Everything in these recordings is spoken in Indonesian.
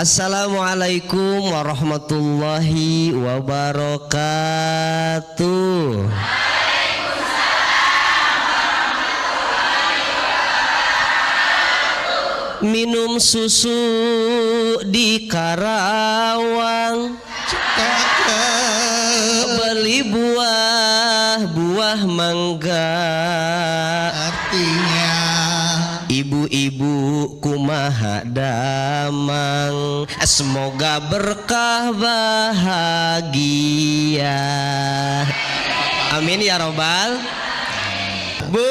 Assalamualaikum warahmatullahi wabarakatuh. Minum susu di Karawang, beli buah mangga. Artinya ibu-ibu kumaha damang, semoga berkah bahagia. Amin ya robbal. Bu,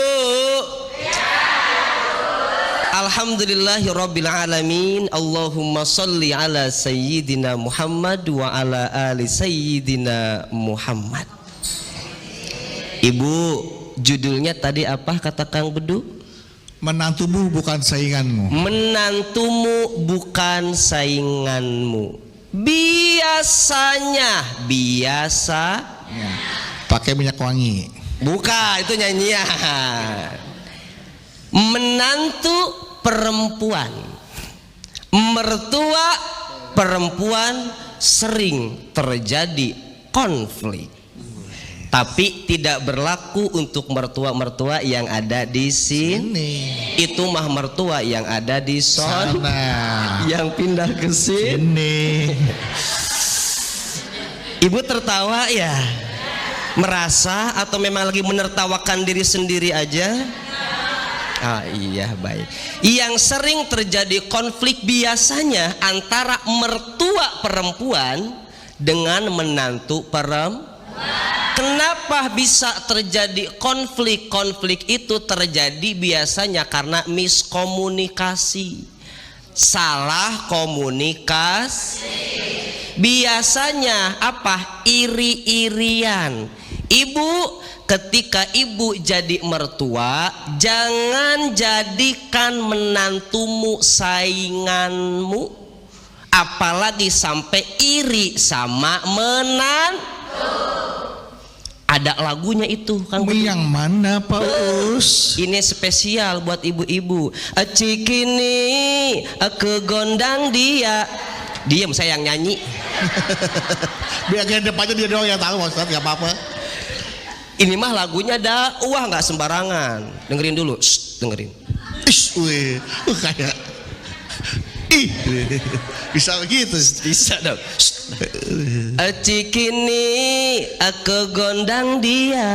alhamdulillahirabbil alamin. Allahumma sholli ala sayyidina Muhammad wa ala ali sayyidina Muhammad. Ibu, judulnya tadi apa kata Kang Bedu? menantumu bukan sainganmu. Menantumu bukan sainganmu. Biasanya Ya. Pakai minyak wangi. Bukan, itu nyanyian. Menantu perempuan, mertua perempuan sering terjadi konflik. Tapi tidak berlaku untuk mertua-mertua yang ada di sini. Itu mah mertua yang ada di sana, yang pindah ke sini. Ibu tertawa ya? Merasa atau memang lagi menertawakan diri sendiri aja? Ah iya, baik. Yang sering terjadi konflik biasanya antara mertua perempuan dengan menantu perempuan. Kenapa bisa terjadi konflik? Konflik itu terjadi biasanya karena miskomunikasi, salah komunikasi. Biasanya apa? Iri-irian. Ibu, ketika ibu jadi mertua, jangan jadikan menantumu sainganmu, apalagi sampai iri sama menantu. Ada lagunya itu Kang. Yang mana Pak Us? Ini spesial buat ibu-ibu. Cikini ke gondang dia. Diam, saya yang nyanyi. Biar depannya dia doang yang tahu, Ustaz, nggak apa-apa. Ini mah lagunya dakwah, nggak sembarangan. Dengerin dulu. Shh, dengerin. Wih, kayak bisa begitu. Bisa dong. Cikini aku gondang dia,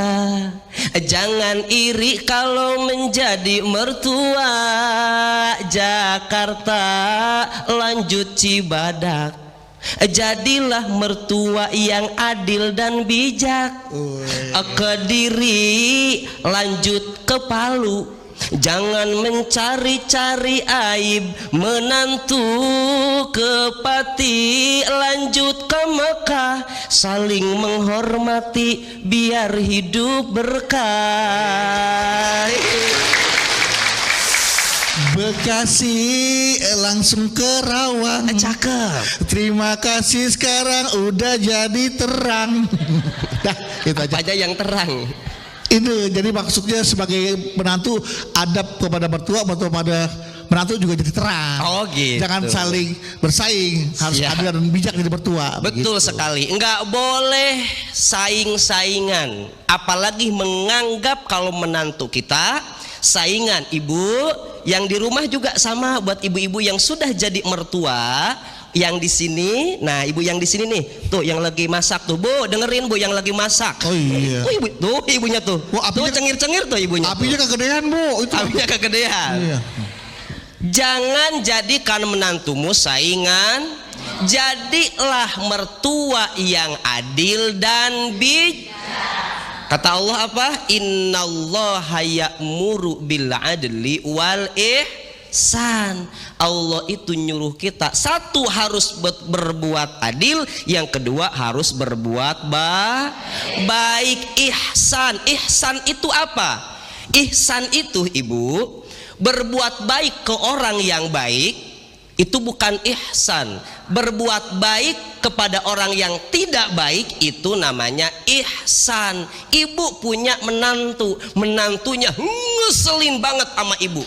jangan iri kalau menjadi mertua. Jakarta lanjut Cibadak, jadilah mertua yang adil dan bijak. Kediri lanjut ke Palu, jangan mencari-cari aib. Menantu ke Pati lanjut ke Mekah, saling menghormati biar hidup berkah. Bekasi langsung ke Rawang. Cakep. Terima kasih, sekarang udah jadi terang. Dah, itu Apa aja yang terang. Ini jadi maksudnya sebagai menantu, adab kepada mertua, mertua pada menantu juga jadi terang. Oh gitu. Jangan saling bersaing, harus adil dan bijak jadi mertua. Betul begitu. sekali. Enggak boleh saing-saingan, apalagi menganggap kalau menantu kita saingan. Ibu yang di rumah juga sama, buat ibu-ibu yang sudah jadi mertua yang di sini. Nah, ibu yang di sini nih, tuh yang lagi masak tuh, Bu, dengerin Bu yang lagi masak. Oh iya. Tuh ibu, tuh ibunya tuh. Tuh cengir-cengir tuh ibunya. Apinya kegedean, Bu. Itu apinya kegedean. Iya. Jangan jadikan menantumu saingan. Jadilah mertua yang adil dan bijak. Kata Allah apa? Innallaha ya'muru bil adli wal ihsan. Allah itu nyuruh kita, satu harus berbuat adil, yang kedua harus berbuat baik. Ihsan. Ihsan itu apa? Ihsan itu, Ibu, berbuat baik ke orang yang baik. Itu bukan ihsan. Berbuat baik kepada orang yang tidak baik itu namanya ihsan. Ibu punya menantu, menantunya ngeselin banget sama ibu,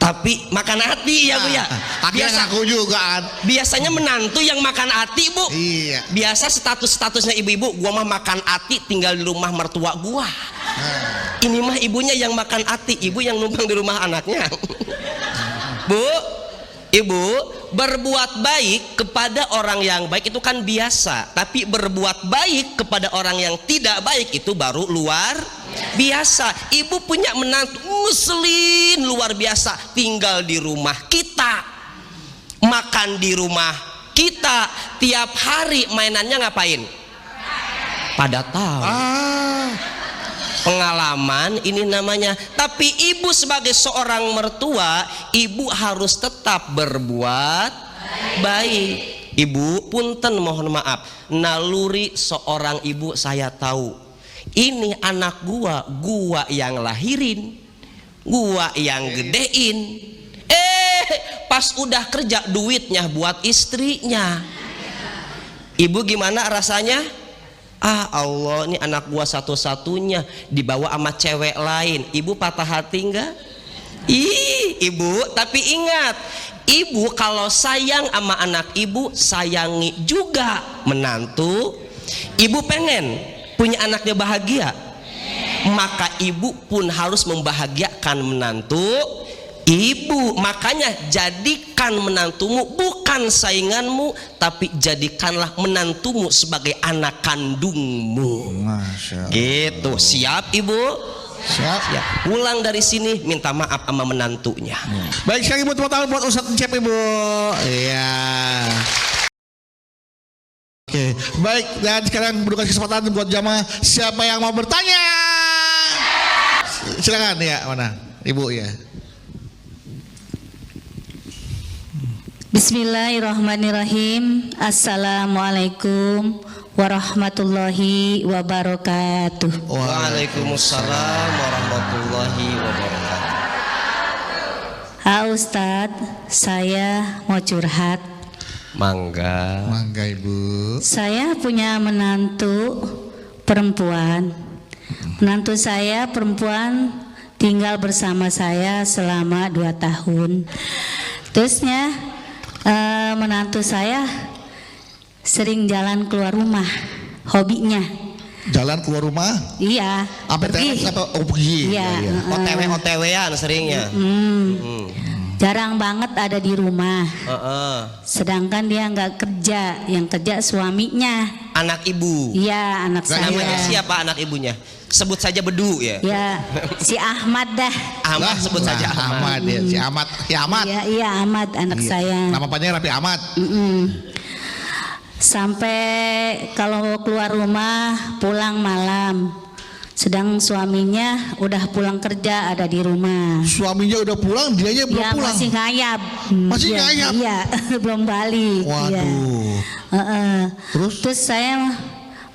Tapi makan hati ya Bu ya. Akhirnya ngaku juga kan. Biasanya menantu yang makan hati Bu. Iya. Biasa statusnya ibu-ibu, gua mah makan hati tinggal di rumah mertua gua. Ini mah ibunya yang makan hati, ibu yang numpang di rumah anaknya. Bu, ibu, berbuat baik kepada orang yang baik itu kan biasa, tapi berbuat baik kepada orang yang tidak baik itu baru luar biasa. Ibu punya menantu muslim luar biasa, tinggal di rumah kita, makan di rumah kita, tiap hari mainannya ngapain? Pada tahu. Pengalaman ini namanya. Tapi ibu sebagai seorang mertua, ibu harus tetap berbuat baik. Ibu punten mohon maaf, naluri seorang ibu saya tahu. Ini anak gua yang lahirin, gua yang gedein. Pas udah kerja duitnya buat istrinya. Ibu gimana rasanya? Allah, ini anak gua satu-satunya dibawa sama cewek lain. Ibu patah hati enggak? Ibu, tapi ingat, ibu kalau sayang sama anak ibu, sayangi juga menantu. Ibu pengen punya anaknya bahagia, maka ibu pun harus membahagiakan menantu ibu. Makanya jadikan menantumu bukan sainganmu, tapi jadikanlah menantumu sebagai anak kandungmu. Masya Allah. Gitu. Siap ibu? Siap. Pulang dari sini minta maaf sama menantunya. Baik sekali ibu, tepuk tangan buat Ustadz Encep ibu. Iya. Oke, baik, dan sekarang berikan kesempatan buat jamaah siapa yang mau bertanya. Silakan ya, mana? Ibu ya. Bismillahirrahmanirrahim. Assalamualaikum warahmatullahi wabarakatuh. Waalaikumsalam warahmatullahi wabarakatuh. Ustadz, saya mau curhat. Mangga. Mangga ibu. Saya punya menantu perempuan. Menantu saya perempuan tinggal bersama saya selama 2 tahun. Terusnya menantu saya sering jalan keluar rumah, hobinya. Jalan keluar rumah? Iya. Apa pergi. pergi? Iya. OTW-an seringnya. Jarang banget ada di rumah. Sedangkan Sedangkan dia nggak kerja, yang kerja suaminya. anak ibu. Iya, anak saya. Namanya siapa anak ibunya? Sebut saja Bedu ya. Ya, si Ahmad dah. Ahmad, sebut saja Ahmad. Ya, si Ahmad. Ya Ahmad. Iya, iya Ahmad anak saya. Nama panjangnya Rapi Ahmad. Sampai kalau keluar rumah pulang malam. Sedang suaminya udah pulang kerja, ada di rumah. Suaminya udah pulang, dianya belum Ya, pulang. masih ngayap. Masih Iya, ngayap? Iya, belum balik. Waduh. Iya. Terus saya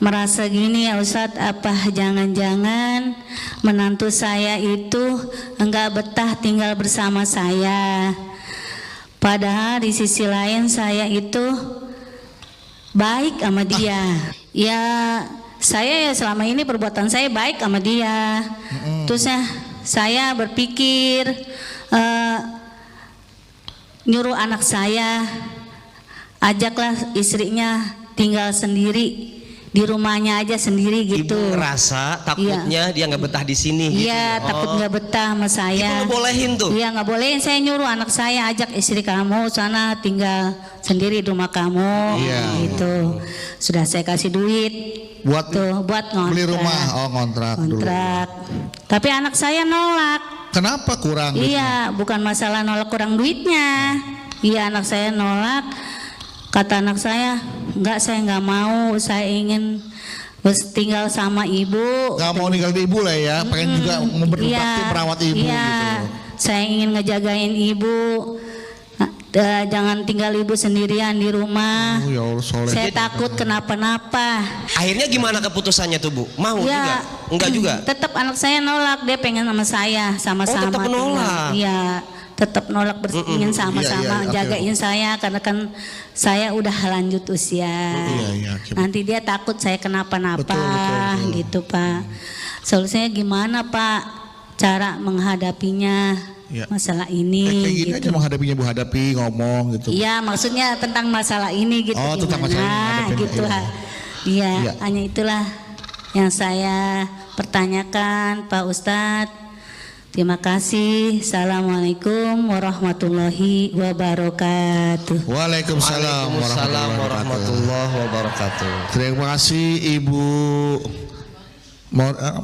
merasa gini ya Ustadz, apa jangan-jangan menantu saya itu enggak betah tinggal bersama saya. Padahal di sisi lain saya itu baik sama dia. Ya saya ya selama ini perbuatan saya baik sama dia. Terus saya berpikir nyuruh anak saya, ajaklah istrinya tinggal sendiri di rumahnya aja sendiri gitu. Ibu ngerasa takutnya dia nggak betah di sini. Iya, gitu. takut nggak betah sama saya. Ibu ngebolehin tuh. Iya, nggak bolehin. Saya nyuruh anak saya, ajak istri kamu sana tinggal sendiri di rumah kamu. Iya. Gitu. Sudah saya kasih duit. buat Tuh, buat ngontrak. beli rumah. Oh, kontrak dulu. Kontrak. Tapi anak saya nolak. Kenapa kurang? Iya, bukan masalah nolak kurang duitnya. Iya, anak saya nolak. Kata anak saya, enggak, saya nggak mau. Saya ingin tinggal sama ibu. Gak mau ninggal di ibu lah ya, pengen juga berbakti merawat ibu iya. gitu. Saya ingin ngejagain ibu. Jangan tinggal ibu sendirian di rumah. Oh, ya Allah, soleh. Saya takut kenapa-napa. Akhirnya gimana keputusannya tuh Bu? Mau Ya, juga? Enggak juga? Tetap anak saya nolak, dia pengen sama saya, sama-sama. tetap menolak. Iya, tetap nolak ingin sama-sama Iya, jagain saya karena kan saya udah lanjut usia. Iya, Nanti dia takut saya kenapa-napa, Betul. gitu Pak. Solusinya gimana Pak? Cara menghadapinya? Ya. masalah Kayak ini gini aja gitu. menghadapinya Bu, hadapi ngomong gitu. Iya, maksudnya tentang masalah ini gitu. Oh, tentang masalah ini, ngadepin, gitu iya. lah. Iya, Iya. hanya itulah yang saya pertanyakan Pak Ustadz. Terima kasih. Assalamualaikum warahmatullahi wabarakatuh. Waalaikumsalam Waalaikumsalam warahmatullahi wabarakatuh. Terima kasih Ibu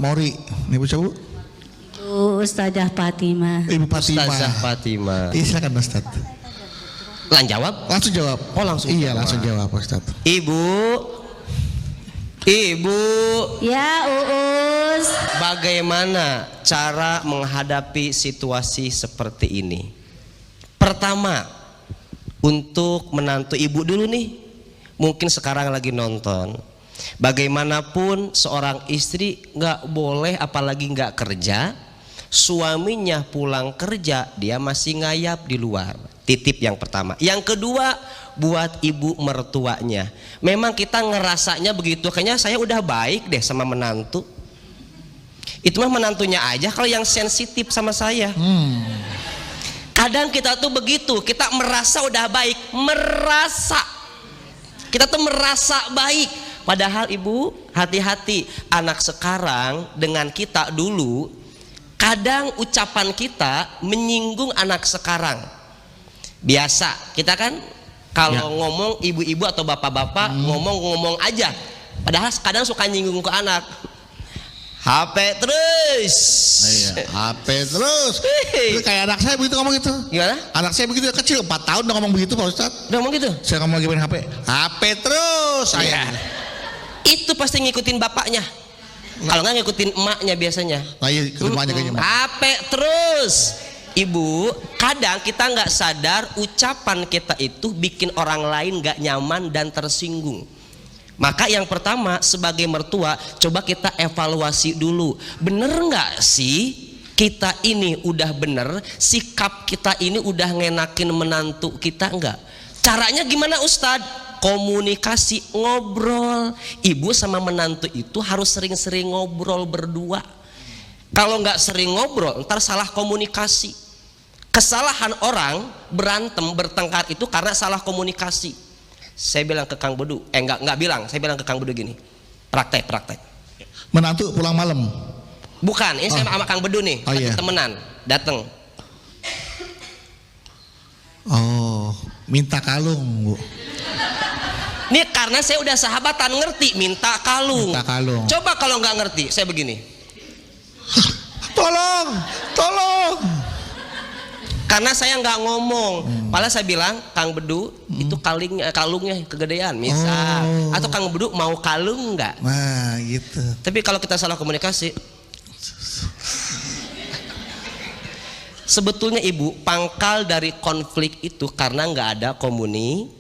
Mori. Ibu siapa Bu? Bu Ustazah Fatimah. Ibu Fatimah. Ustazah Fatimah. Iya, silakan Ustaz. Jawab. Langsung jawab. Oh, langsung Iya, jawab. langsung jawab Ustaz. Ibu, Ya Uus. bagaimana cara menghadapi situasi seperti ini? Pertama, untuk menantu ibu dulu nih, mungkin sekarang lagi nonton. Bagaimanapun seorang istri nggak boleh, apalagi nggak kerja, suaminya pulang kerja dia masih ngayap di luar. Titip yang pertama. Yang kedua, buat ibu mertuanya, memang kita ngerasanya begitu, kayaknya saya udah baik deh sama menantu. Itu mah menantunya aja kalau yang sensitif sama saya. Kadang kita tuh begitu, kita merasa udah baik, kita tuh merasa baik. Padahal ibu, hati-hati, anak sekarang dengan kita dulu, kadang ucapan kita menyinggung anak sekarang. Biasa kita kan kalau ngomong ibu-ibu atau bapak-bapak ngomong-ngomong aja, padahal kadang suka nyinggung ke anak. HP terus. Iya, HP terus. Hei. Itu kayak anak saya begitu ngomong itu. Gimana? Anak saya begitu kecil 4 tahun udah ngomong begitu Pak Ustaz. Udah ngomong gitu? Saya ngomong lagi main HP. HP terus saya. Itu pasti ngikutin bapaknya. Kalau nggak ngikutin emaknya biasanya. Nah, iya, ke rumahnya kayaknya. HP terus. Ibu, kadang kita nggak sadar ucapan kita itu bikin orang lain nggak nyaman dan tersinggung. Maka yang pertama sebagai mertua, coba kita evaluasi dulu. Bener nggak sih kita ini udah bener, sikap kita ini udah ngenakin menantu kita nggak? Caranya gimana Ustadz? Komunikasi, ngobrol. Ibu sama menantu itu harus sering-sering ngobrol berdua. Kalau nggak sering ngobrol, ntar salah komunikasi. Kesalahan orang berantem, bertengkar itu karena salah komunikasi. Saya bilang ke Kang Bedu, enggak bilang, saya bilang ke Kang Bedu gini, praktek. Menantu pulang malam. Bukan, ini saya sama Kang Bedu nih, Oh, iya. temenan, dateng. Oh, minta kalung Bu. Ini karena saya udah sahabatan, ngerti minta kalung. Minta kalung. Coba kalau nggak ngerti, saya begini. Tolong. Karena saya nggak ngomong, padahal saya bilang Kang Bedu itu kalungnya kegedean, misal, atau Kang Bedu mau kalung nggak? Nah, gitu. Tapi kalau kita salah komunikasi, sebetulnya ibu, pangkal dari konflik itu karena nggak ada komunikasi.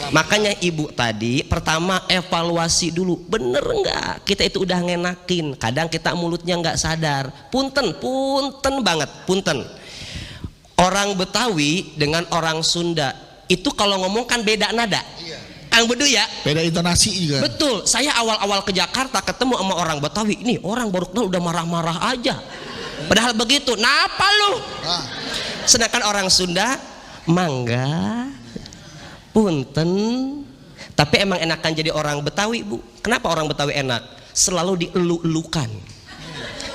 Makanya ibu tadi pertama evaluasi dulu, bener nggak kita itu udah ngenakin. Kadang kita mulutnya nggak sadar. Punten banget, punten. Orang Betawi dengan orang Sunda itu kalau ngomong kan beda nada. Kang Bedu ya. Beda intonasi juga. Betul. Saya awal-awal ke Jakarta ketemu sama orang Betawi, ini orang baru kenal udah marah-marah aja. Padahal begitu. Napa lu? Sedangkan orang Sunda, mangga, punten. Tapi emang enakan jadi orang Betawi Bu. Kenapa orang Betawi enak? Selalu dielu-elukan.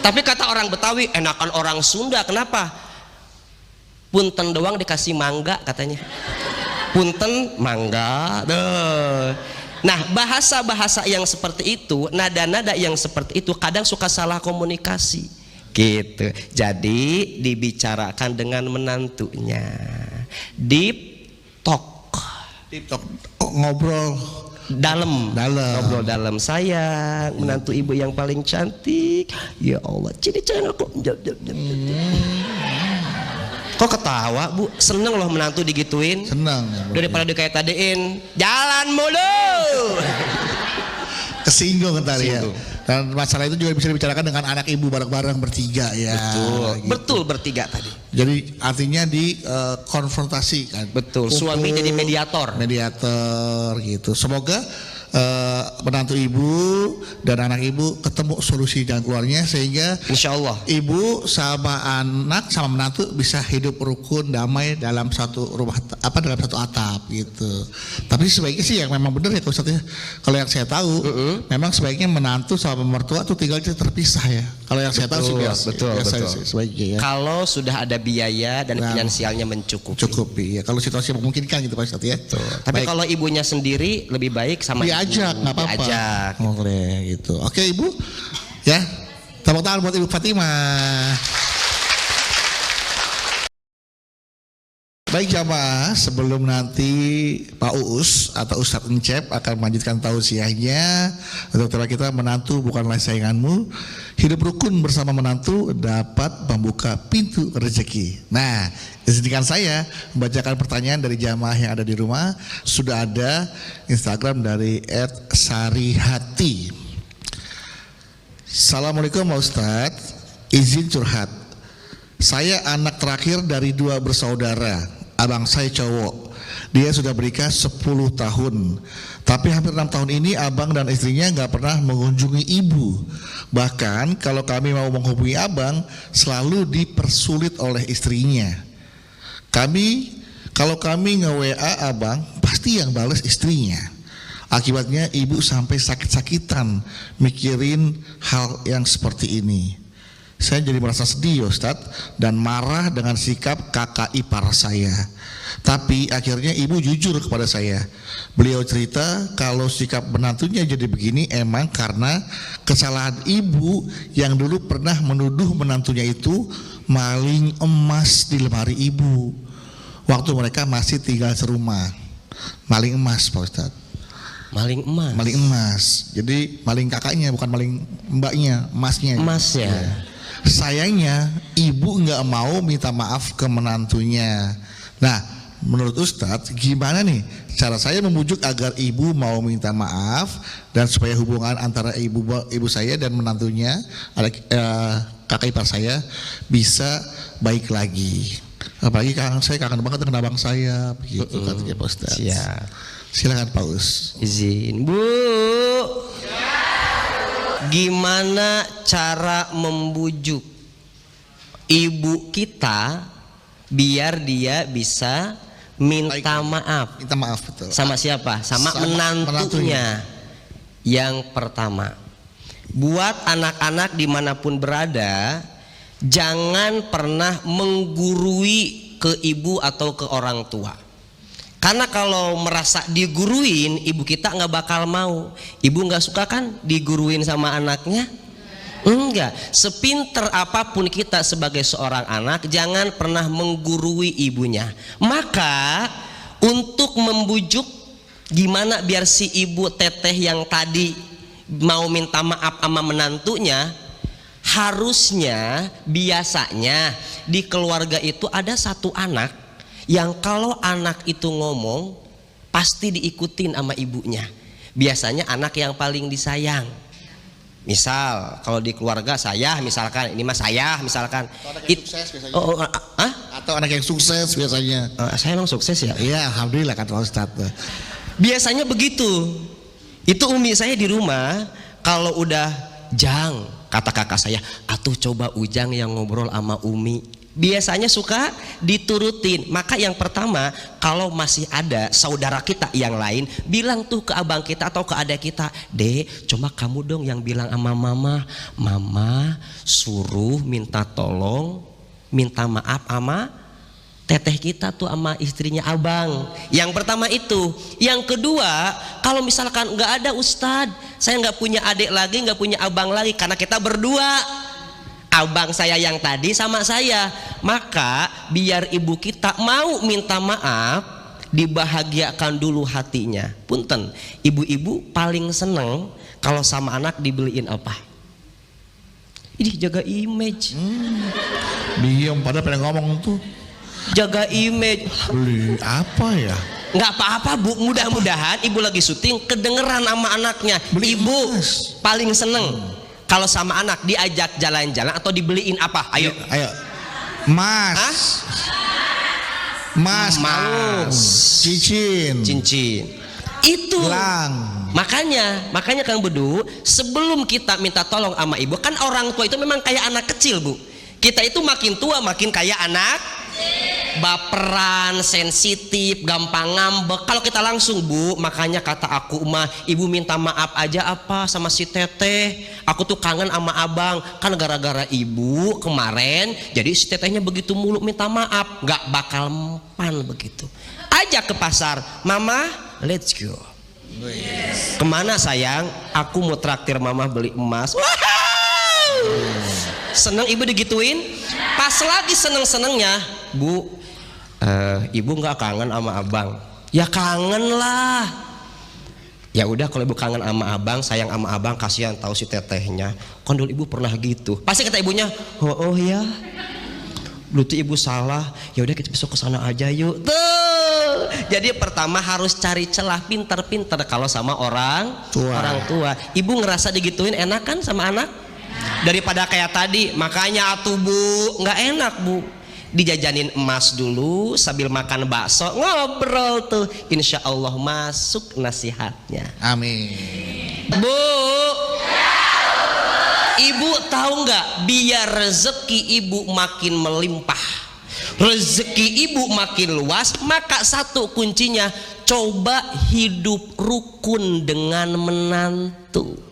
Tapi kata orang Betawi enakan orang Sunda. Kenapa? Punten doang dikasih mangga katanya. Punten mangga. Nah, bahasa-bahasa yang seperti itu, nada-nada yang seperti itu kadang suka salah komunikasi. Gitu. Jadi dibicarakan dengan menantunya. Deep talk. Ngobrol Dalam. Ngobrol dalam. Sayang, menantu ibu yang paling cantik. Ya Allah, cini sayang aku. Kok ketawa Bu? Seneng loh menantu digituin. senang. Daripada dikait-tadiin jalan mulu. Kesinggung ntar ya. Kesinggung. Dan masalah itu juga bisa dibicarakan dengan anak ibu bareng-bareng bertiga ya. Gitu. Betul bertiga tadi. Jadi artinya di konfrontasi kan. Betul. Kumpul, Suami jadi mediator. Mediator gitu. Semoga menantu ibu dan anak ibu ketemu solusi jalan keluarnya, sehingga Insya Allah. ibu sama anak sama menantu bisa hidup rukun damai dalam satu rumah, dalam satu atap gitu. Tapi sebaiknya sih yang memang benar ya Ustaz ya. Kalau yang saya tahu memang sebaiknya menantu sama mertua tuh tinggalnya terpisah ya. Kalau yang saya tahu sih biasa sih sebaiknya ya. Kalau sudah ada biaya dan finansialnya mencukupi. Cukupi ya. Kalau situasi memungkinkan gitu Pak Ustaz ya. Tapi kalau ibunya sendiri lebih baik sama diajak, nggak apa-apa. Diajak. Boleh gitu. Oke Ibu, ya. Tepuk tangan buat Ibu Fatimah. Baik jamaah, sebelum nanti Pak Uus atau Ustadz Encep akan melanjutkan tausiahnya untuk tema kita, menantu bukanlah sainganmu, hidup rukun bersama menantu dapat membuka pintu rezeki. Nah, izinkan saya membacakan pertanyaan dari jamaah yang ada di rumah. Sudah ada Instagram dari @sarihati. Assalamualaikum Pak Ustadz, izin curhat. Saya anak terakhir dari 2 bersaudara. Abang saya cowok, dia sudah bernikah 10 tahun. Tapi hampir 6 tahun ini abang dan istrinya nggak pernah mengunjungi ibu. Bahkan kalau kami mau menghubungi abang, selalu dipersulit oleh istrinya. Kalau kami nge-WA abang, pasti yang bales istrinya. Akibatnya ibu sampai sakit-sakitan mikirin hal yang seperti ini. Saya jadi merasa sedih Ustadz dan marah dengan sikap kakak ipar saya. Tapi akhirnya ibu jujur kepada saya. Beliau cerita kalau sikap menantunya jadi begini emang karena kesalahan ibu yang dulu pernah menuduh menantunya itu maling emas di lemari ibu waktu mereka masih tinggal serumah. Maling emas Pak Ustadz. Maling emas. Maling emas. Jadi maling kakaknya bukan maling mbaknya, emasnya. Emasnya. Ya. Sayangnya ibu nggak mau minta maaf ke menantunya. Nah, menurut Ustadz gimana nih cara saya membujuk agar ibu mau minta maaf dan supaya hubungan antara ibu saya dan menantunya, kakak ipar saya, bisa baik lagi. Apalagi saya kangen banget dengan abang saya, begitu katanya Pak Ustadz. Ya. Silakan Pak Us. Izin Bu. Gimana cara membujuk ibu kita biar dia bisa minta maaf? Minta maaf betul. Sama siapa? Sama menantunya. Yang pertama, buat anak-anak dimanapun berada, jangan pernah menggurui ke ibu atau ke orang tua. Karena kalau merasa diguruin, ibu kita nggak bakal mau. Ibu nggak suka kan diguruin sama anaknya? Enggak. Sepinter apapun kita sebagai seorang anak, jangan pernah menggurui ibunya. Maka untuk membujuk gimana biar si ibu teteh yang tadi mau minta maaf sama menantunya, harusnya biasanya di keluarga itu ada satu anak yang kalau anak itu ngomong pasti diikutin sama ibunya. Biasanya anak yang paling disayang. Misal kalau di keluarga saya, misalkan ini mas saya, misalkan atau anak yang sukses biasanya. Atau anak yang sukses biasanya. Saya emang sukses ya? Iya, alhamdulillah kata Ustadz. Biasanya begitu. Itu umi saya di rumah kalau udah Jang, kata kakak saya, atuh coba Ujang yang ngobrol sama umi. Biasanya suka diturutin. Maka yang pertama, kalau masih ada saudara kita yang lain, bilang tuh ke abang kita atau ke adik kita, Dek, coba kamu dong yang bilang sama mama suruh minta tolong, minta maaf sama teteh kita tuh sama istrinya abang. Yang pertama itu. Yang kedua, kalau misalkan nggak ada Ustadz, saya nggak punya adik lagi, nggak punya abang lagi, karena kita berdua, abang saya yang tadi sama saya, maka biar ibu kita mau minta maaf, dibahagiakan dulu hatinya. Punten, ibu-ibu paling seneng kalau sama anak dibeliin apa? Ini jaga image. Diam, pada pengen ngomong tuh. Jaga image. Beli apa ya? Nggak apa-apa Bu, mudah-mudahan ibu lagi syuting kedengeran sama anaknya. Beli Ibu emas. paling seneng kalau sama anak diajak jalan-jalan atau dibeliin apa? Ayo. Mas. Hah? Mas. Mas. Cincin. Cincin. Itu. Hilang. Makanya Kang Bedu, sebelum kita minta tolong sama ibu, kan orang tua itu memang kayak anak kecil, Bu. Kita itu makin tua makin kayak anak, baperan, sensitif, gampang ngambek. Kalau kita langsung, Bu, makanya kata aku mah, ibu minta maaf aja apa sama si teteh. Aku tuh kangen sama abang, kan gara-gara ibu kemarin, jadi si tetehnya begitu mulu minta maaf, gak bakal mempan begitu. Ajak ke pasar, mama, let's go. Kemana sayang? Aku mau traktir mama beli emas. Wow! Seneng ibu digituin. Pas lagi seneng-senengnya, Bu, ibu nggak kangen sama abang? Ya kangen lah. Ya udah kalau ibu kangen sama abang, sayang sama abang, kasihan tahu si tetehnya. Kan dulu ibu pernah gitu. Pasti kata ibunya, oh ya. Dulu tuh ibu salah. Ya udah kita besok ke sana aja yuk. Tuh. Jadi pertama harus cari celah, pintar-pintar kalau sama orang tua. Ibu ngerasa digituin enak kan sama anak? Daripada kayak tadi, makanya atuh Bu, nggak enak Bu. Dijajanin emas dulu sambil makan bakso, ngobrol tuh. Insya Allah masuk nasihatnya. Amin. Bu, ibu tahu nggak? Biar rezeki ibu makin melimpah, rezeki ibu makin luas, maka satu kuncinya, coba hidup rukun dengan menantu.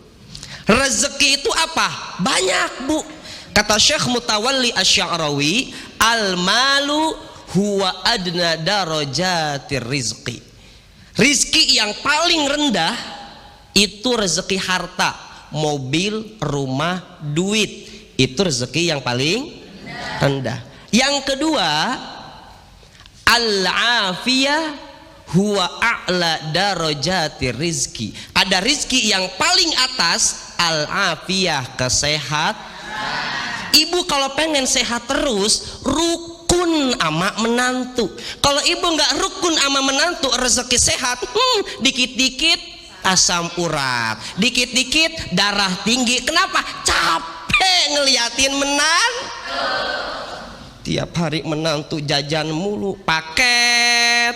Rezeki itu apa? Banyak, Bu. Kata Syekh Mutawalli Asy-Sya'rawi, al-malu huwa adna darajatir rizqi. Rizki yang paling rendah itu rezeki harta, mobil, rumah, duit. Itu rezeki yang paling rendah. Yang kedua, al-afiyah huwa a'la darajati rizki. Ada rizki yang paling atas, al-afiyah, kesehatan. Ibu kalau pengen sehat terus, rukun ama menantu. Kalau ibu nggak rukun ama menantu, rezeki sehat, dikit-dikit asam urat, dikit-dikit darah tinggi. Kenapa? Capek ngeliatin menantu. Tiap hari menantu jajan mulu, paket.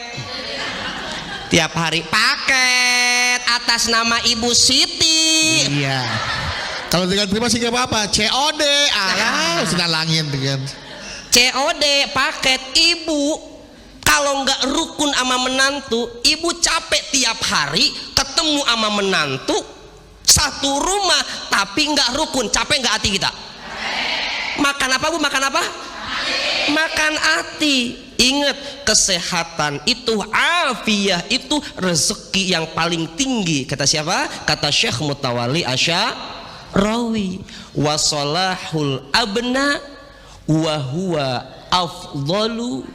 Tiap hari paket atas nama Ibu Siti. Iya. Kalau dengan terima sih gak apa-apa. COD, sudah langit dengan COD paket. Ibu kalau nggak rukun sama menantu, ibu capek tiap hari ketemu sama menantu satu rumah, tapi nggak rukun. Capek nggak hati kita? Makan apa Bu? Makan apa? Makan hati. Ingat, kesehatan itu, afiyah itu rezeki yang paling tinggi. Kata siapa? Kata Syekh Mutawalli Asy-Sya'rawi, wa salahul abna wa huwa afdalu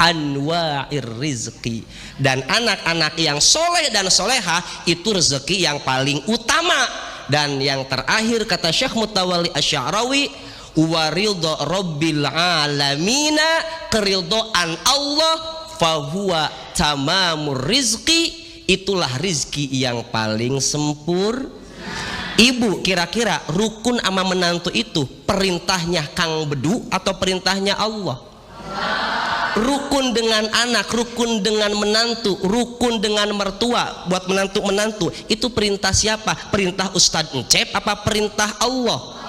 anwa'ir rizqi. Dan anak-anak yang soleh dan soleha itu rezeki yang paling utama. Dan yang terakhir kata Syekh Mutawalli Asy-Sya'rawi, waridho rabbil alamina, keridhaan Allah, fahuwa tamamur rizki, itulah rizki yang paling sempurna. Ibu kira-kira rukun ama menantu itu perintahnya Kang Bedu atau perintahnya Allah? Rukun dengan anak, rukun dengan menantu, rukun dengan mertua, buat menantu itu perintah siapa? Perintah Ustadz Encep apa perintah Allah?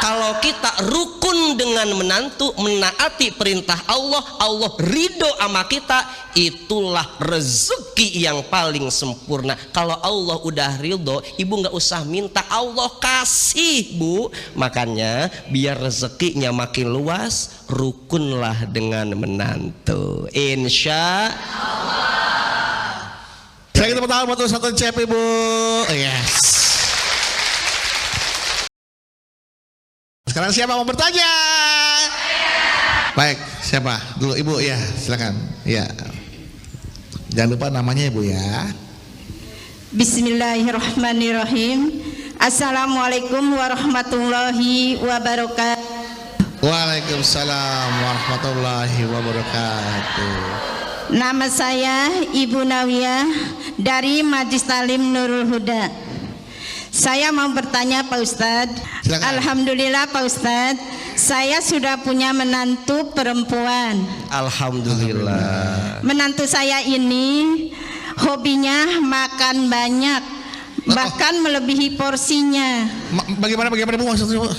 Kalau kita rukun dengan menantu, menaati perintah Allah, Allah ridho sama kita, itulah rezeki yang paling sempurna. Kalau Allah udah ridho, ibu nggak usah minta, Allah kasih Bu. Makanya biar rezekinya makin luas, rukunlah dengan menantu, insya Allah. Saya kita pertama buat satu cep Ibu. Yes. Sekarang siapa mau bertanya? Baik, siapa? Dulu Ibu ya, silakan. Ya. Jangan lupa namanya Ibu ya. Bismillahirrahmanirrahim. Assalamualaikum warahmatullahi wabarakatuh. Waalaikumsalam warahmatullahi wabarakatuh. Nama saya Ibu Nawiyah dari Majlis Talim Nurul Huda. Saya mau bertanya Pak Ustadz. Silakan. Alhamdulillah Pak Ustadz, saya sudah punya menantu perempuan. Alhamdulillah. Menantu saya ini hobinya makan banyak, bahkan melebihi porsinya. Bagaimana Bu maksudnya, Bu?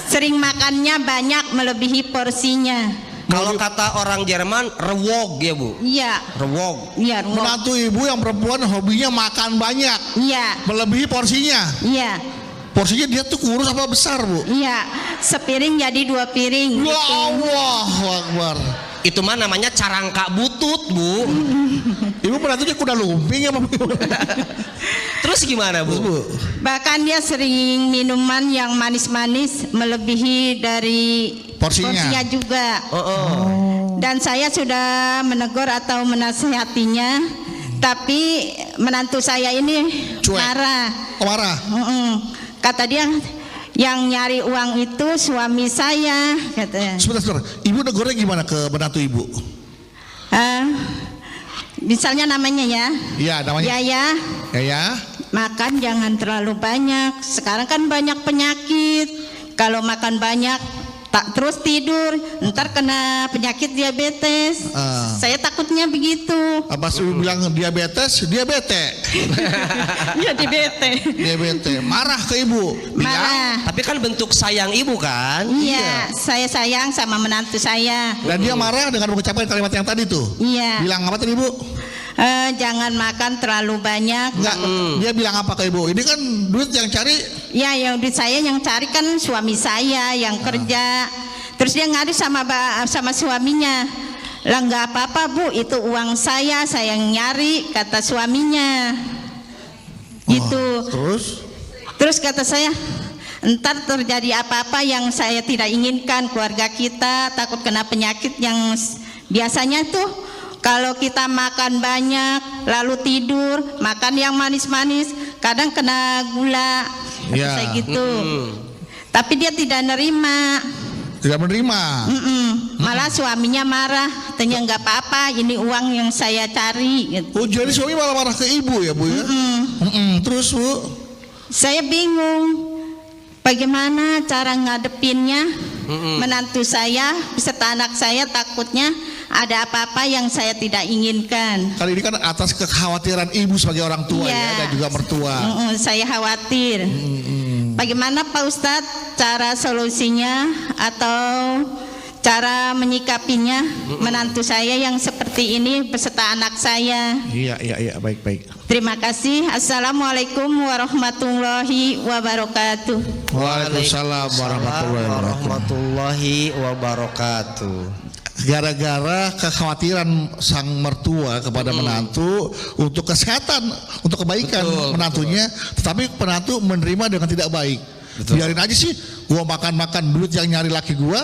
Sering makannya banyak melebihi porsinya. Kalau kata orang Jerman, rewog ya Bu. Iya. Rewog. Iya, Menantu ibu yang perempuan hobinya makan banyak, iya, melebihi porsinya. iya, Porsinya dia tuh kurus apa besar, Bu? iya. Sepiring jadi 2 piring. Ya gitu. Allahu Akbar. Itu mah namanya carangka butut Bu. Ibu menantunya kuda lumping apa? Terus gimana Bu? Bu. Bahkan dia sering minuman yang manis-manis melebihi dari Porsinya. juga. Oh. Dan saya sudah menegur atau menasehatinya, tapi menantu saya ini Cuek. marah. Oh, marah. Kata dia, yang nyari uang itu suami saya, katanya. Sebentar. Ibu negornya gimana ke menantu ibu? Misalnya namanya ya, Iya, namanya. ya, makan jangan terlalu banyak. Sekarang kan banyak penyakit. Kalau makan banyak tak terus tidur, ntar kena penyakit diabetes. Saya takutnya begitu. Apa sih bilang diabetes? Diabetes. Ya Diabetes. Marah ke ibu. marah. Tapi kan bentuk sayang ibu kan? Iya, saya sayang sama menantu saya. Dan dia marah dengan mengucapkan kalimat yang tadi tuh. Iya. Bilang apa tadi, Bu? Jangan makan terlalu banyak. Enggak. Dia bilang apa ke ibu? Ini kan duit yang cari. Ya, yang duit saya yang cari kan suami saya yang kerja. Terus dia ngadu sama suaminya. Lah nggak apa-apa Bu, itu uang saya yang nyari, kata suaminya. Gitu. Terus kata saya, entar terjadi apa-apa yang saya tidak inginkan, keluarga kita takut kena penyakit yang biasanya tuh kalau kita makan banyak lalu tidur, makan yang manis-manis, kadang kena gula, kata saya gitu. Tapi dia tidak nerima. Tidak menerima. Malah suaminya marah, katanya nggak apa-apa, ini uang yang saya cari. Gitu. Oh, jadi suami malah marah ke ibu ya, Bu ya? Terus, Bu? Saya bingung, bagaimana cara ngadepinnya. Menantu saya beserta anak saya takutnya ada apa-apa yang saya tidak inginkan. Kali ini kan atas kekhawatiran ibu sebagai orang tua ya, dan juga mertua. Saya khawatir. Bagaimana Pak Ustadz cara solusinya atau cara menyikapinya menantu saya yang seperti ini beserta anak saya? Iya, baik. Terima kasih. Assalamualaikum warahmatullahi wabarakatuh. Waalaikumsalam warahmatullahi wabarakatuh. Gara-gara kekhawatiran sang mertua kepada menantu untuk kesehatan, untuk kebaikan menantunya, tetapi penantu menerima dengan tidak baik. Biarin aja sih, gua makan duit yang nyari laki gua,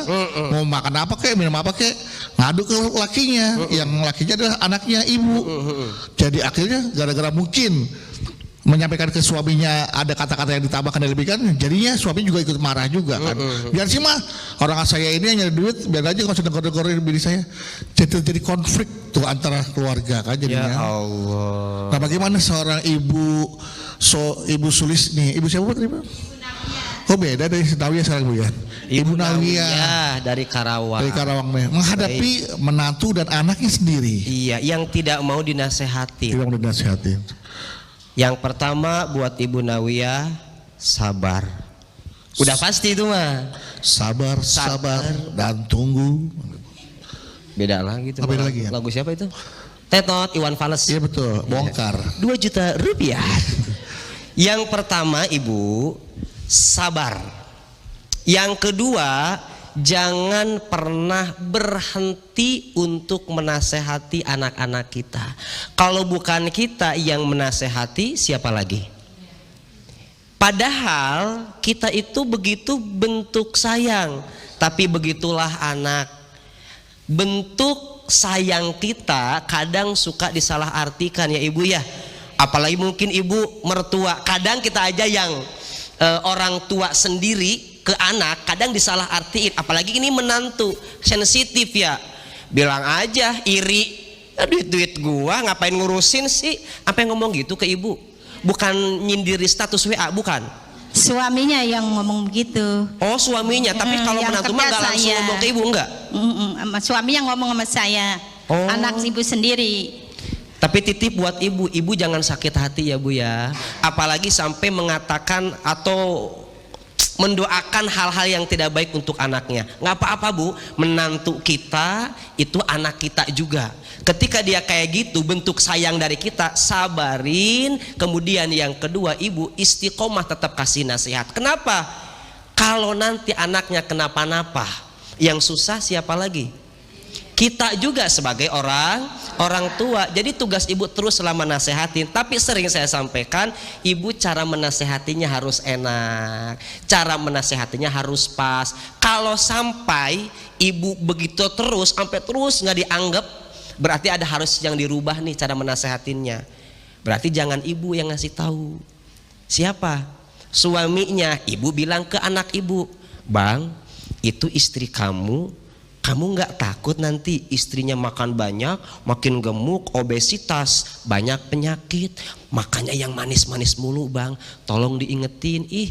mau makan apa kek, minum apa kek, ngadu ke lakinya, yang lakinya adalah anaknya ibu. Jadi akhirnya gara-gara mungkin menyampaikan ke suaminya ada kata-kata yang ditambahkan dan lebihkan, jadinya suami juga ikut marah juga kan. Biar sih mah orang saya ini yang nyari duit, biar aja kalau sudah negor-negorin bini saya, jadi konflik tuh antara keluarga kan jadinya. Ya Allah. Nah, bagaimana seorang ibu Sulis nih, ibu siapa tadi, Pak? Oh, beda dari Nawiyah sekarang, Bu ya. Ibu Nawiyah dari Karawang. Dari Karawang nih, menghadapi menantu dan anaknya sendiri. Iya, yang tidak mau dinasehati. Tidak mau dinasihatin. Yang pertama buat Ibu Nawiyah, sabar. Udah pasti itu mah. Sabar dan tunggu. Beda lagi itu. Beda lagi ya? Lagu siapa itu? Tetot Iwan Fals. Iya betul, bongkar. 2 juta rupiah. Yang pertama Ibu, sabar. Yang kedua, jangan pernah berhenti untuk menasehati anak-anak kita. Kalau bukan kita yang menasehati, siapa lagi? Padahal kita itu begitu bentuk sayang, tapi begitulah anak. Bentuk sayang kita kadang suka disalahartikan ya Ibu ya. Apalagi mungkin ibu mertua, kadang kita aja yang orang tua sendiri ke anak kadang disalahartiin, apalagi ini menantu sensitif ya, bilang aja iri, duit gua ngapain ngurusin sih, apa yang ngomong gitu ke ibu, bukan nyindiri status WA, bukan suaminya yang ngomong begitu. Oh suaminya, tapi kalau menantu mah nggak langsung ngomong ke ibu, enggak? Suami yang ngomong sama saya, anak ibu sendiri. Tapi titip buat ibu jangan sakit hati ya Bu ya. Apalagi sampai mengatakan atau mendoakan hal-hal yang tidak baik untuk anaknya. Nggak apa-apa Bu, menantu kita itu anak kita juga. Ketika dia kayak gitu, bentuk sayang dari kita, sabarin. Kemudian yang kedua, ibu istiqomah tetap kasih nasihat. Kenapa? Kalau nanti anaknya kenapa-napa, yang susah siapa lagi? Kita juga sebagai orang tua. Jadi tugas ibu terus selama nasehatin. Tapi sering saya sampaikan, ibu cara menasehatinya harus enak, cara menasehatinya harus pas. Kalau sampai ibu begitu terus, sampai terus nggak dianggap, berarti ada harus yang dirubah nih cara menasehatinnya. Berarti jangan ibu yang ngasih tahu. Siapa? Suaminya. Ibu bilang ke anak ibu, Bang, itu istri kamu nggak takut nanti istrinya makan banyak, makin gemuk, obesitas, banyak penyakit, makanya yang manis-manis mulu Bang, tolong diingetin. Ih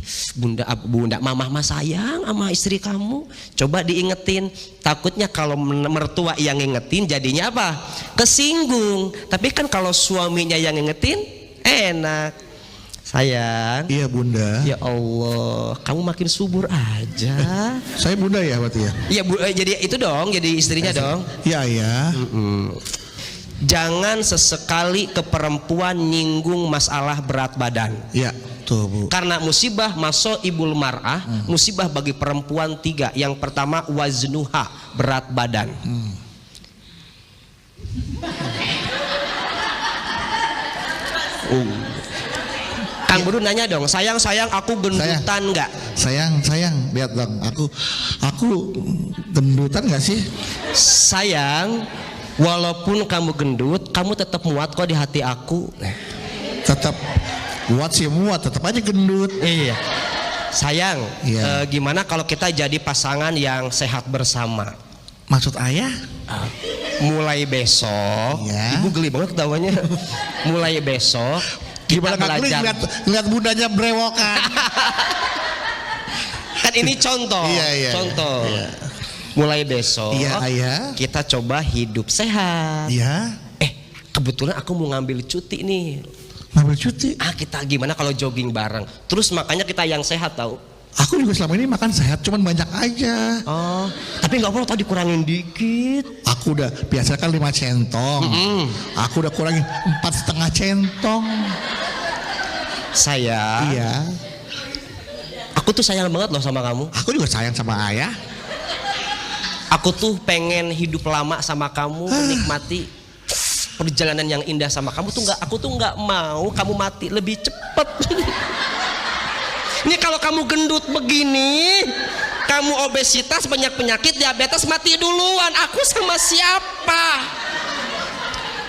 bunda mama sayang sama istri kamu, coba diingetin. Takutnya kalau mertua yang ngingetin jadinya apa? Kesinggung. Tapi kan kalau suaminya yang ngingetin enak. Sayang. Iya Bunda. Ya Allah, kamu makin subur aja. Saya Bunda ya berarti ya? Iya Bu, jadi itu dong, jadi istrinya dong. Iya ya. Jangan sesekali ke perempuan nyinggung masalah berat badan. Iya, tuh Bu. Karena musibah masuk ibul mar'ah, musibah bagi perempuan 3. Yang pertama waznuha, berat badan. Kang Buru nanya dong, sayang aku gendutan nggak? Sayang, lihat dong, aku gendutan nggak sih? Sayang, walaupun kamu gendut, kamu tetap muat kok di hati aku. Tetap muat sih muat, tetap aja gendut. Iya. Sayang, Iya. Gimana kalau kita jadi pasangan yang sehat bersama? Maksud ayah? Mulai besok, Iya. ibu geli banget ketawanya. Mulai besok kita Gimana nggak klik belajar. ngeliat bundanya brewokan? Kan ini contoh, Iya. contoh. Iya. Mulai besok, Iya ayah. kita coba hidup sehat. Iya. Kebetulan aku mau ngambil cuti nih. Ngambil cuti. Kita gimana kalau jogging bareng? Terus makanya kita yang sehat tahu. Aku juga selama ini makan sehat, cuman banyak aja. Oh, tapi nggak perlu tadi dikurangin dikit. Aku udah biasa kan 5 centong. Aku udah kurangin 4,5 centong. Saya, Iya. aku tuh sayang banget loh sama kamu. Aku juga sayang sama ayah. Aku tuh pengen hidup lama sama kamu, menikmati perjalanan yang indah sama kamu tuh aku tuh nggak mau kamu mati lebih cepet. Ini kalau kamu gendut begini, kamu obesitas, banyak penyakit, diabetes, mati duluan. Aku sama siapa?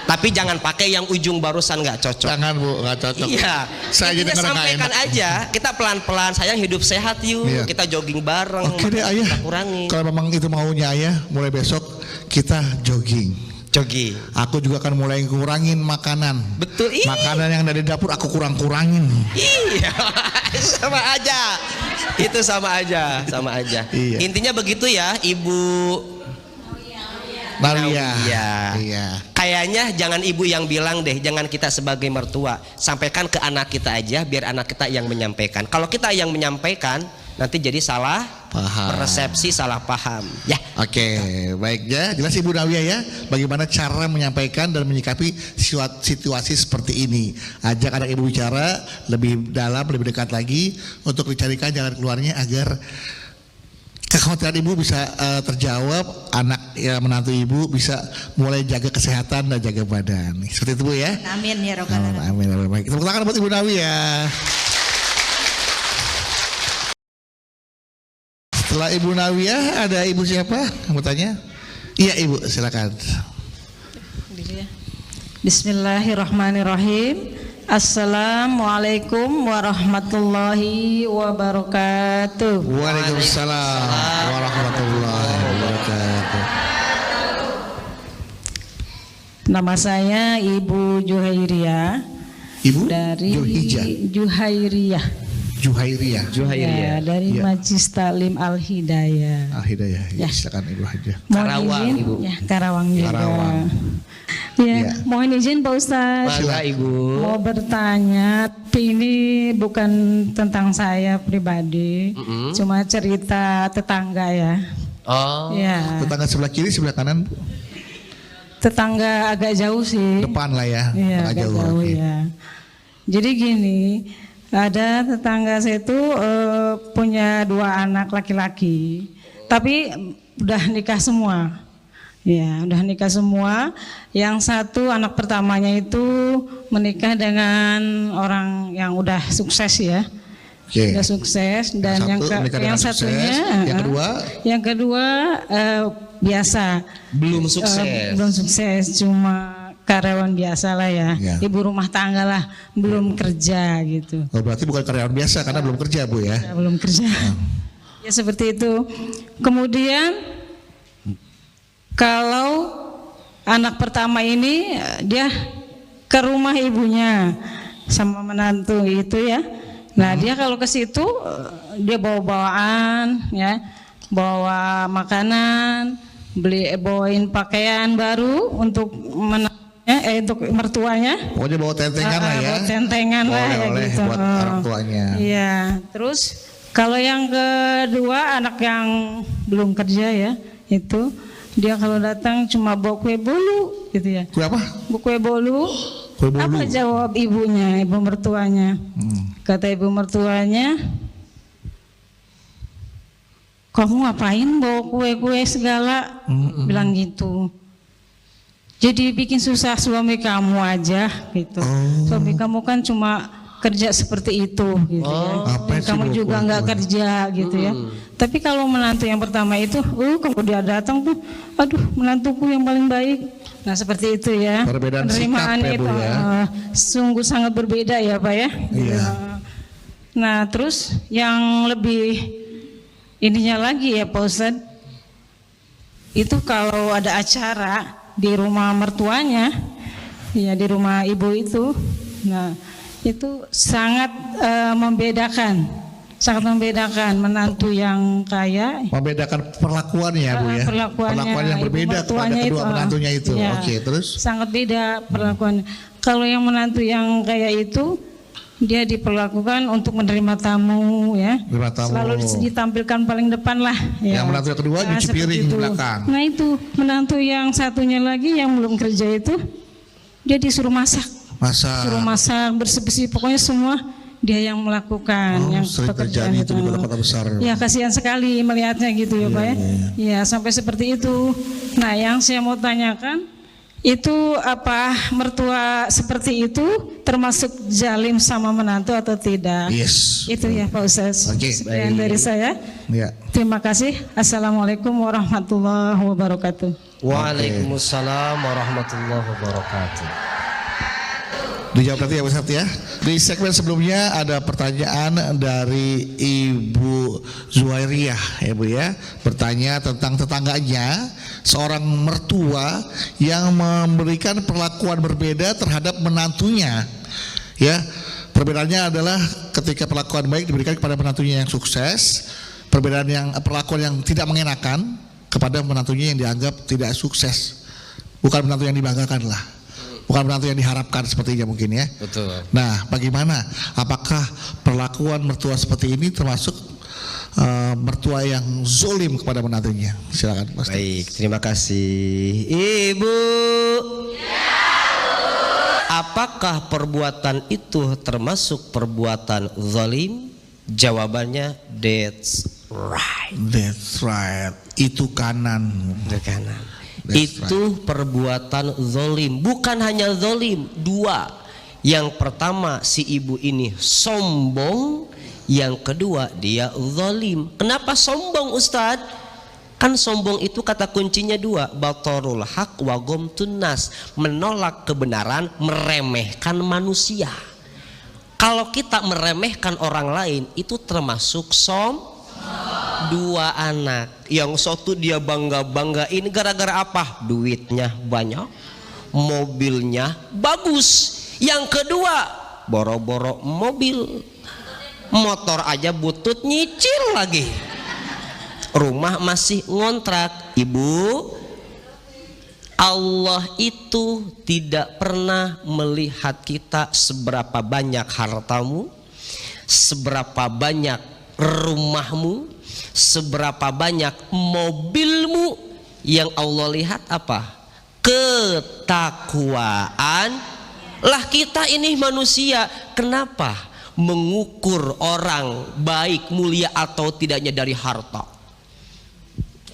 Tapi jangan pakai yang ujung barusan, nggak cocok. Jangan Bu, nggak cocok. Iya, Saya jadi intinya nggak sampaikan enak. aja. Kita pelan-pelan, sayang hidup sehat yuk. Iya. Kita jogging bareng. Oke deh ayah. Kita kurangin. Kalau memang itu maunya ayah, mulai besok kita jogging. Jogging. Aku juga akan mulai kurangin makanan. Betul. Makanan yang dari dapur aku kurangin. Iya, sama aja. Itu sama aja. Iya. Intinya begitu ya, Ibu Nalia. Iya. Kayaknya jangan ibu yang bilang deh, jangan kita sebagai mertua. Sampaikan ke anak kita aja, biar anak kita yang menyampaikan. Kalau kita yang menyampaikan, nanti jadi salah Paham. persepsi, salah paham. Ya. Oke, baik ya. Jelas Ibu Nalia ya, bagaimana cara menyampaikan dan menyikapi situasi seperti ini. Ajak anak ibu bicara lebih dalam, lebih dekat lagi untuk dicarikan jalan keluarnya agar kekhawatiran ibu bisa terjawab, anak ya menantu ibu bisa mulai jaga kesehatan dan jaga badan. Seperti itu Bu ya. Amin ya robbal alamin. Amin. Baik. Tepuk tangan buat Ibu Nalia. Setelah Ibu Nawiyah ada Ibu siapa? Kamu tanya? Iya Ibu, silakan. Bismillahirrahmanirrahim. Assalamualaikum warahmatullahi wabarakatuh. Waalaikumsalam warahmatullahi wabarakatuh. Nama saya Ibu Juhairiyah Ibu dari Juhairiyah. Ya, dari Ya. Majlis Taklim Al Hidayah. Al Hidayah. Ya, Ya. silakan Ibu Hajah. Mohon Karawang, izin, Ibu. Ya, Karawang juga. Karawang. Ya, mohon izin Pak Ustadz. Mangga Ibu. Mau bertanya, tapi ini bukan tentang saya pribadi, cuma cerita tetangga ya. Oh. Ya, Tetangga sebelah kiri, sebelah kanan, tetangga agak jauh sih. depan lah ya. Iya, agak jauh Oke. ya. Jadi gini, ada tetangga saya itu punya 2 anak laki-laki, tapi udah nikah semua. Ya, udah nikah semua. Yang satu anak pertamanya itu menikah dengan orang yang udah sukses ya. Oke. Udah sukses dan Yang satu menikah dengan sukses. yang kedua biasa. Belum sukses. Belum sukses, cuma karyawan biasa lah ya. Ya. Ibu rumah tangga lah, belum kerja gitu. Oh, berarti bukan karyawan biasa karena belum kerja Bu ya. Ya, belum kerja. Ya seperti itu. Kemudian kalau anak pertama ini dia ke rumah ibunya sama menantu itu ya. Nah, dia kalau ke situ dia bawa-bawaan ya, bawa makanan, bawain pakaian baru untuk untuk mertuanya. Pokoknya bawa tentengan lah ya. Bawa tentengan lah ya Oleh-oleh gitu. buat orang tuanya. Iya, terus kalau yang kedua anak yang belum kerja ya, itu dia kalau datang cuma bawa kue bolu gitu ya. Kue apa? Kue bolu. Kue bolu. Apa jawab ibunya, ibu mertuanya? Kata ibu mertuanya, kamu ngapain bawa kue-kue segala? Bilang gitu. Jadi bikin susah suami kamu aja gitu. Suami kamu kan cuma kerja seperti itu gitu ya. Apa sih Kamu bawa juga nggak kue-kue? kerja gitu ya. Tapi kalau menantu yang pertama itu, kalau dia datang tuh, aduh menantuku yang paling baik. Nah seperti itu ya. Perbedaan Penerimaan sikap ya, Bu, itu ya. sungguh sangat berbeda ya Pak ya. Iya. Nah terus yang lebih ininya lagi ya Pak Ustadz, itu kalau ada acara di rumah mertuanya, ya di rumah ibu itu, nah itu sangat membedakan menantu yang kaya. Membedakan perlakuannya Bu ya. Perlakuan yang ibu berbeda kepada mertuanya kedua menantunya itu. ya, Oke, terus sangat beda perlakuannya. Kalau yang menantu yang kaya itu dia diperlakukan untuk menerima tamu ya. Menerima tamu. Selalu ditampilkan paling depan lah ya. Yang menantu yang kedua nyuci seperti piring di itu. belakang. Nah itu menantu yang satunya lagi yang belum kerja itu dia disuruh masak. Suruh masak, bersih-bersih, pokoknya semua dia yang melakukan. Oh, yang sering pekerjaan terjadi itu di kota-kota besar. Ya kasihan sekali melihatnya gitu ya Pak ya. Ya sampai seperti itu. Nah yang saya mau tanyakan, itu apa mertua seperti itu termasuk zalim sama menantu atau tidak? Yes. Itu ya Pak Ustaz. Oke, Sekian dari saya. Ya. Terima kasih. Assalamualaikum warahmatullahi wabarakatuh. Waalaikumsalam warahmatullahi wabarakatuh. Dijawab nanti ya Ustaz ya. Di segmen sebelumnya ada pertanyaan dari Ibu Zuhairiyah ya Bu ya. Bertanya tentang tetangganya, seorang mertua yang memberikan perlakuan berbeda terhadap menantunya. Ya, perbedaannya adalah ketika perlakuan baik diberikan kepada menantunya yang sukses, perlakuan yang tidak mengenakan kepada menantunya yang dianggap tidak sukses. Bukan menantu yang dibanggakan lah. Bukan menantu yang diharapkan sepertinya mungkin ya. Betul. Nah, bagaimana? Apakah perlakuan mertua seperti ini termasuk mertua yang zolim kepada menantunya? Silakan, Mas. Baik, terima kasih. Ibu. Apakah perbuatan itu termasuk perbuatan zalim? Jawabannya that's right. That's right. Itu kanan. Itu kanan. That's Itu perbuatan zalim. Bukan hanya zalim, 2. Yang pertama si ibu ini sombong, yang kedua dia zalim. Kenapa sombong Ustadz? Kan sombong itu kata kuncinya 2, batarul haq wa ghamtun nas, menolak kebenaran, meremehkan manusia. Kalau kita meremehkan orang lain itu termasuk 2 anak. Yang satu dia bangga-banggain gara-gara apa? Duitnya banyak, mobilnya bagus. Yang kedua boro-boro mobil, motor aja butut nyicil lagi, rumah masih ngontrak. Ibu, Allah itu tidak pernah melihat kita seberapa banyak hartamu, seberapa banyak rumahmu, seberapa banyak mobilmu. Yang Allah lihat apa? Ketakwaan. Lah kita ini manusia, kenapa mengukur orang baik, mulia atau tidaknya dari harta?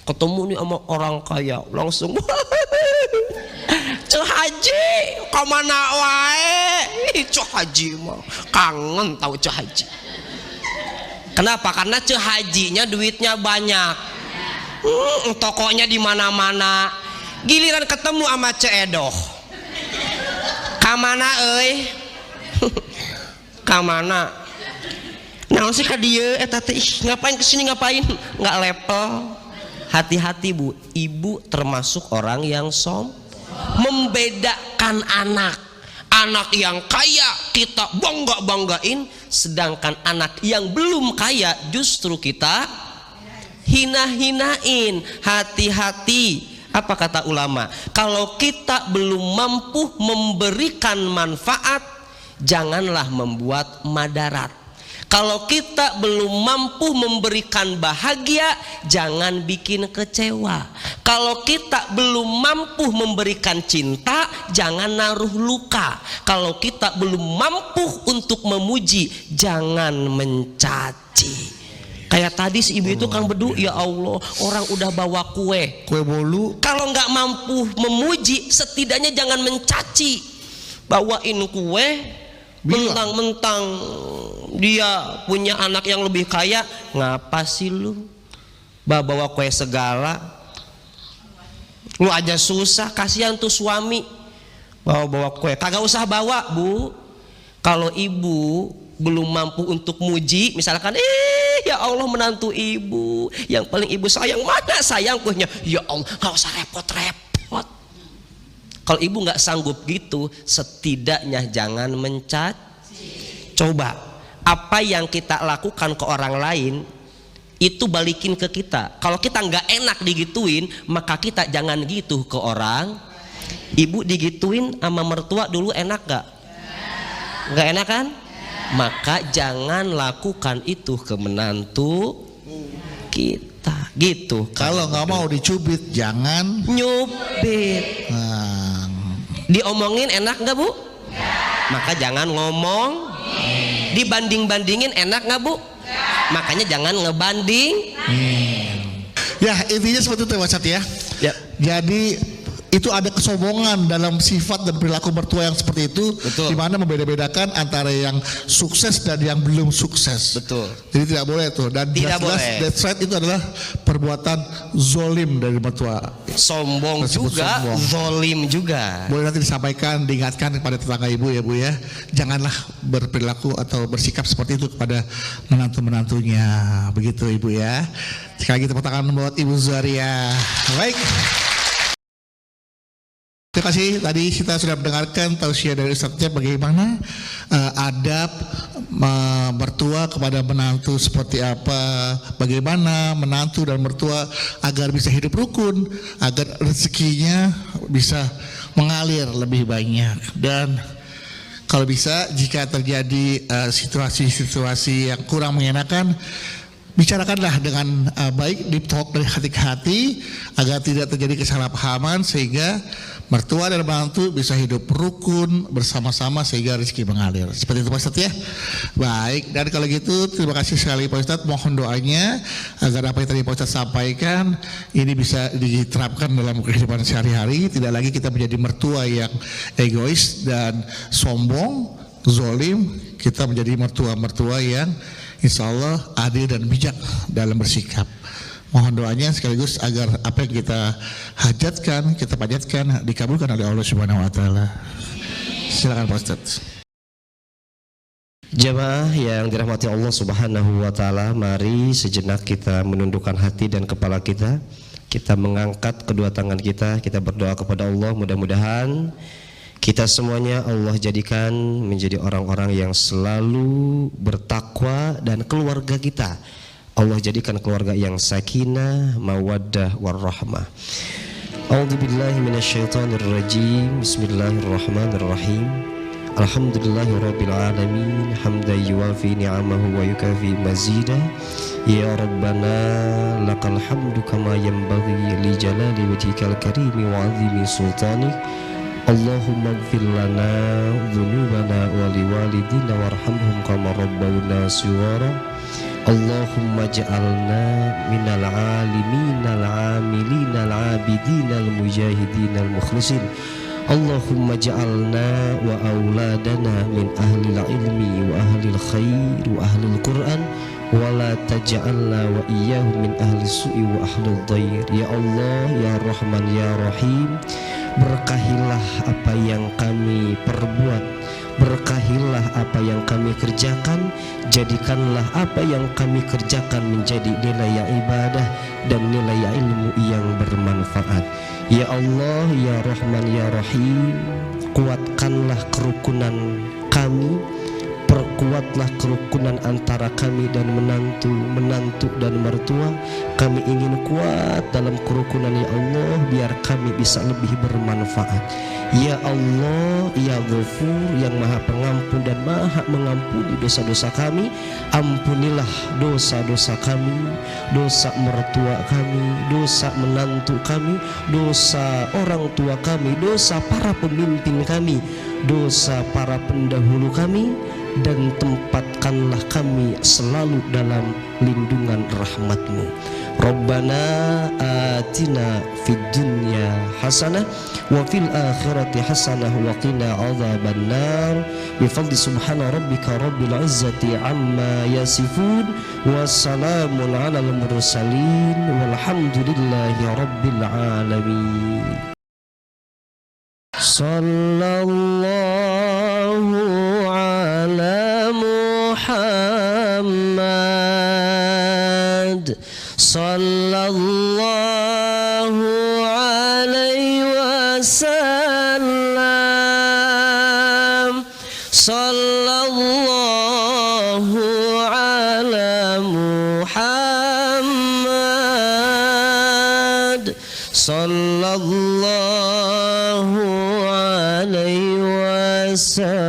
Ketemu nih sama orang kaya, langsung Ceh Haji, kemana wae? Ceh Haji mah kangen tahu Ceh Haji. Kenapa? Karena Ceh Hajinya duitnya banyak, tokonya di mana-mana. Giliran ketemu sama Ceh Edoh, kamana euy? Kamana? Naon sih ka dieu eta teh? Ngapain kesini ngapain? Nggak level. Hati-hati Bu, ibu termasuk orang yang membedakan anak yang kaya kita banggain, sedangkan anak yang belum kaya justru kita hina-hinain. Hati-hati. Apa kata ulama? Kalau kita belum mampu memberikan manfaat, janganlah membuat madarat. Kalau kita belum mampu memberikan bahagia, jangan bikin kecewa. Kalau kita belum mampu memberikan cinta, jangan naruh luka. Kalau kita belum mampu untuk memuji, jangan mencaci. Kayak tadi si ibu itu Kang Bedu, ya Allah, orang udah bawa kue bolu. Kalau nggak mampu memuji, setidaknya jangan mencaci. Bawain kue, mentang-mentang dia punya anak yang lebih kaya, ngapa sih lu bawa kue segala? Lu aja susah, kasihan tuh suami bawa kue. Kagak usah bawa Bu. Kalau ibu belum mampu untuk muji, misalkan ya Allah menantu ibu yang paling ibu sayang, mana sayang kuenya, ya Allah nggak usah repot-repot. Kalau ibu nggak sanggup gitu, setidaknya jangan mencaci. Coba apa yang kita lakukan ke orang lain itu balikin ke kita. Kalau kita nggak enak digituin, maka kita jangan gitu ke orang. Ibu digituin sama mertua dulu enak gak? Nggak enak kan? Maka jangan lakukan itu ke menantu kita gitu. Kalau nggak mau dicubit, jangan nyubit. Diomongin enak nggak Bu? Maka jangan ngomong. Dibanding-bandingin enak nggak Bu? Makanya jangan ngebanding. Ya intinya seperti itu WhatsApp ya. Jadi itu ada kesombongan dalam sifat dan perilaku mertua yang seperti itu. Betul. Di mana membeda-bedakan antara yang sukses dan yang belum sukses. Betul. Jadi tidak boleh tuh. Dan tidak jelas boleh. That's right, itu adalah perbuatan zolim dari mertua. Sombong juga, zolim juga. Boleh nanti disampaikan, diingatkan kepada tetangga ibu ya Bu ya. Janganlah berperilaku atau bersikap seperti itu kepada menantu-menantunya. Begitu Ibu ya. Sekali lagi tepuk tangan buat Ibu Zaria. Baik. Terima kasih, tadi kita sudah mendengarkan tausiah dari Ustaz Cep bagaimana adab mertua kepada menantu seperti apa, bagaimana menantu dan mertua agar bisa hidup rukun, agar rezekinya bisa mengalir lebih banyak. Dan kalau bisa jika terjadi situasi-situasi yang kurang mengenakan, bicarakanlah dengan baik, deep talk dari hati ke hati agar tidak terjadi kesalahpahaman sehingga mertua dan menantu bisa hidup rukun bersama-sama sehingga rezeki mengalir. Seperti itu Pak Ustadz ya. Baik, dan kalau gitu terima kasih sekali Pak Ustadz. Mohon doanya agar apa yang tadi Pak Ustadz sampaikan ini bisa diterapkan dalam kehidupan sehari-hari. Tidak lagi kita menjadi mertua yang egois dan sombong, zolim. Kita menjadi mertua-mertua yang insya Allah adil dan bijak dalam bersikap. Mohon doanya sekaligus agar apa yang kita hajatkan, kita panjatkan dikabulkan oleh Allah Subhanahu wa taala. Silakan Pak Ustaz. Jemaah yang dirahmati Allah Subhanahu wa taala, mari sejenak kita menundukkan hati dan kepala kita. Kita mengangkat kedua tangan kita berdoa kepada Allah, mudah-mudahan kita semuanya Allah jadikan menjadi orang-orang yang selalu bertakwa, dan keluarga kita Allah jadikan keluarga yang sakinah, mawaddah, warahmah. A'udzu billahi minasyaitonir rajim. Bismillahirrahmanirrahim. Alhamdulillahi rabbil alamin, hamdan yuwafi ni'amahu wa yukafi mazida. Ya Rabbana lakal hamdu kama yanbaghi li jalali wajhikal karimi wa 'azimi sultanik. Allahumma ighfir lana dhunubana wa liwalidina warhamhum kama rabbawna shighara. Allahumma ja'alna minal alimina al-amilina al-abidina al-mujahidina al-mukhlisin. Allahumma ja'alna wa auladana min ahlil ilmi wa ahlil khair wa ahlil Qur'an wa la taj'alna wa iyyahum min ahli su'i wa ahlil dhair. Ya Allah, ya Rahman, ya Rahim, berkahilah apa yang kami perbuat, berkahilah apa yang kami kerjakan, jadikanlah apa yang kami kerjakan menjadi nilai ibadah dan nilai ilmu yang bermanfaat. Ya Allah, ya Rahman, ya Rahim, kuatkanlah kerukunan kami, perkuatlah kerukunan antara kami dan menantu dan mertua. Kami ingin kuat dalam kerukunan, ya Allah, biar kami bisa lebih bermanfaat. Ya Allah, ya Ghafur, yang maha pengampun dan maha mengampuni dosa-dosa kami, ampunilah dosa-dosa kami, dosa mertua kami, dosa menantu kami, dosa orang tua kami, dosa para pemimpin kami, dosa para pendahulu kami, dan tempatkanlah kami selalu dalam lindungan rahmat-Mu. Rabbana atina fid dunya hasanah wa fil akhirati hasanah wa qina adzabannar. Bi fadli subhana rabbika rabbil izzati amma yasifun wa salamun alal mursalin walhamdulillahi rabbil alamin. Sallallahu ala Muhammad, sallallahu alaihi wasallam, sallallahu ala Muhammad, sallallahu alaihi wasallam.